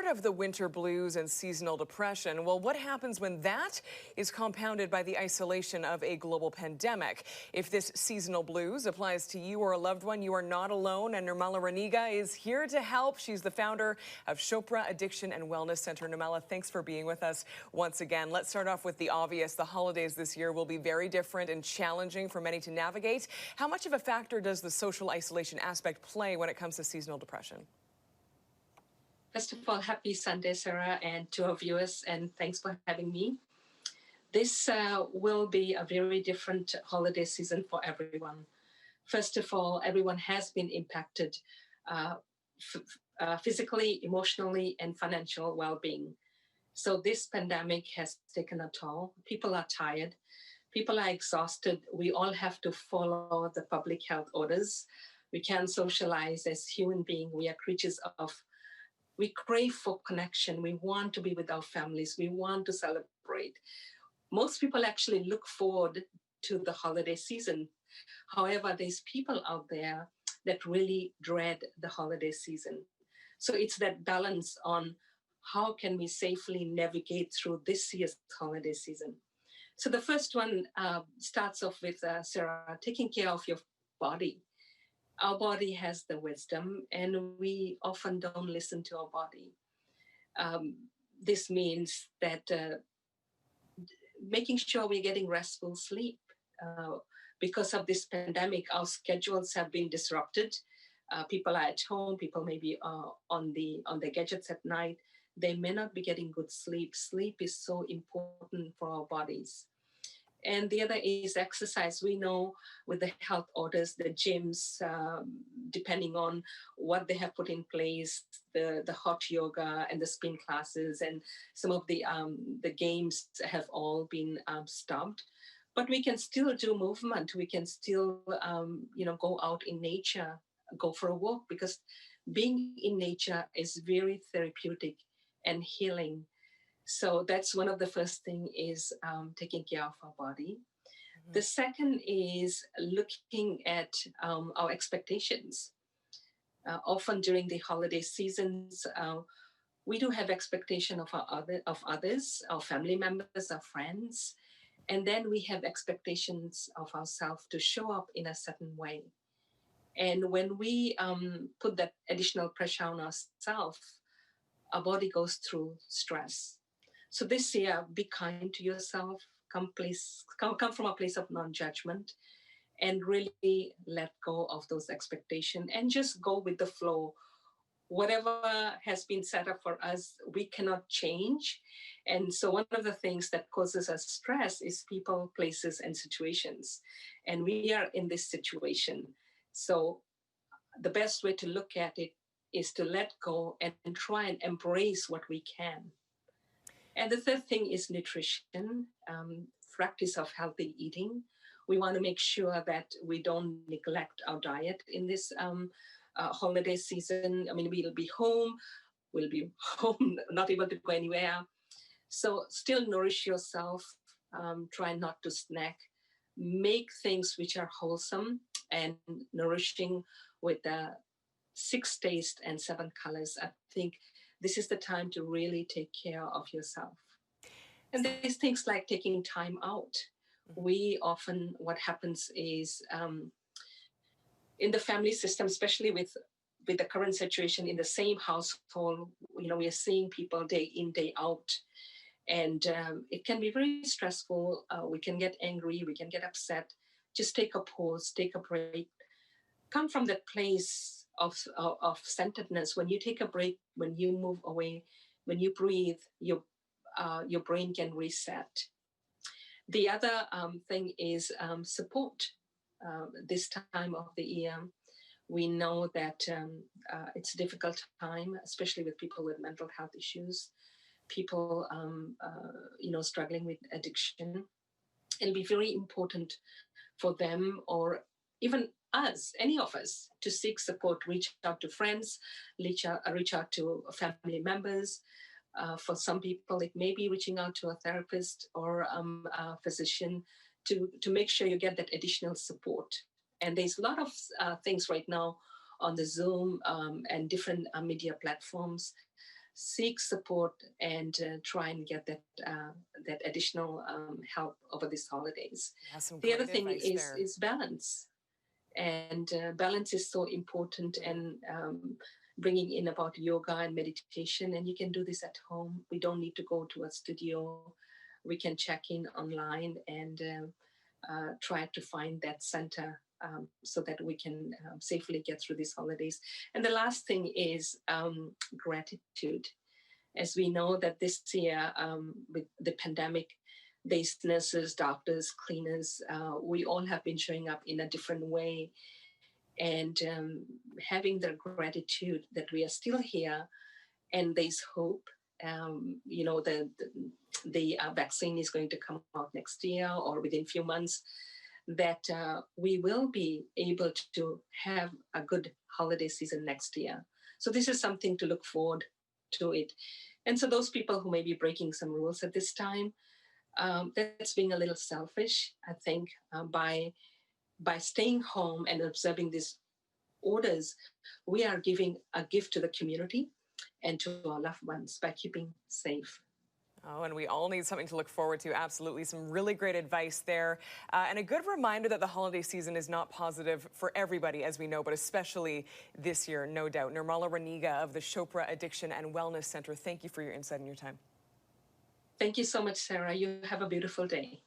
of the winter blues and seasonal depression. Well, what happens when that is compounded by the isolation of a global pandemic? If this seasonal blues applies to you or a loved one, you are not alone. And Nirmala Raniga is here to help. She's the founder of Chopra Addiction and Wellness Center. Nirmala, thanks for being with us once again. Let's start off with the obvious. The holidays this year will be very different and challenging for many to navigate. How much of a factor does the social isolation aspect play when it comes to seasonal depression? First of all, happy Sunday, Sarah, and to our viewers, and thanks for having me. This will be a very different holiday season for everyone. First of all, everyone has been impacted physically, emotionally, and financial well-being. So this pandemic has taken a toll. People are tired. People are exhausted. We all have to follow the public health orders. We can't socialize as human beings. We are creatures of We crave for connection. We want to be with our families. We want to celebrate. Most people actually look forward to the holiday season. However, there's people out there that really dread the holiday season. So it's that balance on how can we safely navigate through this year's holiday season. So the first one starts off with, Sarah, taking care of your body. Our body has the wisdom, and we often don't listen to our body. This means that making sure we're getting restful sleep. Because of this pandemic, our schedules have been disrupted. People are at home. People may be on their gadgets at night. They may not be getting good sleep. Sleep is so important for our bodies. And the other is exercise. We know with the health orders, the gyms, depending on what they have put in place, the hot yoga and the spin classes and some of the games have all been stopped. But we can still do movement. We can still, go out in nature, go for a walk, because being in nature is very therapeutic and healing. So that's one of the first thing is taking care of our body. Mm-hmm. The second is looking at our expectations. Often during the holiday seasons, we do have expectation of others, our family members, our friends, and then we have expectations of ourselves to show up in a certain way. And when we put that additional pressure on ourselves, our body goes through stress. So this year, be kind to yourself, come from a place of non-judgment, and really let go of those expectations and just go with the flow. Whatever has been set up for us, we cannot change. And so one of the things that causes us stress is people, places, and situations. And we are in this situation. So the best way to look at it is to let go and try and embrace what we can. And the third thing is nutrition, practice of healthy eating. We want to make sure that we don't neglect our diet in this holiday season. I mean, we'll be home, not able to go anywhere. So still nourish yourself, try not to snack, make things which are wholesome and nourishing with 6 tastes and 7 colors. I think this is the time to really take care of yourself. And there's things like taking time out. We often, what happens is in the family system, especially with the current situation in the same household, we are seeing people day in, day out. And it can be very stressful. We can get angry, we can get upset. Just take a pause, take a break. Come from that place of centeredness. When you take a break, when you move away, when you breathe, your brain can reset. The other thing is support. This time of the year, we know that it's a difficult time, especially with people with mental health issues, people struggling with addiction. It'll be very important for them, or even us, any of us, to seek support, reach out to friends, reach out to family members. For some people, it may be reaching out to a therapist or a physician to make sure you get that additional support. And there's a lot of things right now on the Zoom and different media platforms. seek support and try and get that additional help over these holidays. Yeah, some The other great thing advice there. is balance, and balance is so important. And bringing in about yoga and meditation, and you can do this at home. We don't need to go to a studio. We can check in online and try to find that center so that we can safely get through these holidays. And the last thing is gratitude. As we know that this year with the pandemic, these nurses, doctors, cleaners, we all have been showing up in a different way, and having the gratitude that we are still here and there's hope. The vaccine is going to come out next year or within a few months, that we will be able to have a good holiday season next year. So this is something to look forward to it. And so those people who may be breaking some rules at this time, that's being a little selfish, I think, by staying home and observing these orders. We are giving a gift to the community and to our loved ones by keeping safe. Oh, and we all need something to look forward to. Absolutely. Some really great advice there. And a good reminder that the holiday season is not positive for everybody, as we know, but especially this year, no doubt. Nirmala Raniga of the Chopra Addiction and Wellness Center, thank you for your insight and your time. Thank you so much, Sarah. You have a beautiful day.